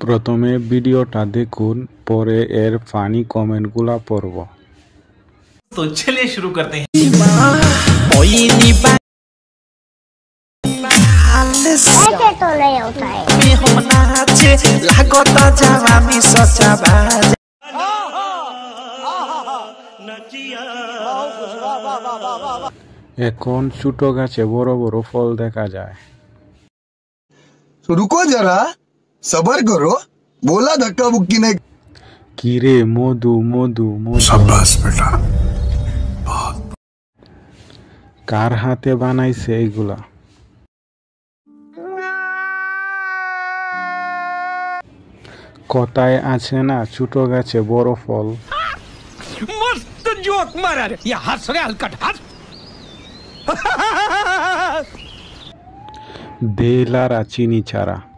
প্রথমে ভিডিওটা দেখুন, পরে এর ফানি কমেন্টগুলো পড়ব। तो चलिए शुरू करते हैं। ऐसे तो नहीं होता है। এখন ছোট গাছে বড় বড় ফল দেখা যায়। तो रुको जरा, सबर करो, बोला धक्का बुक्की नहीं। কিরে মধু মধু মধু, शाबाश बेटा। কার হাতে বানাইছে এগুলা? কথায় আছে না, ছোট গাছে বড় ফল। मस्त जोक मारा रे, ये हंस रे हलकट हंस। দেলারা চিনি ছাড়া।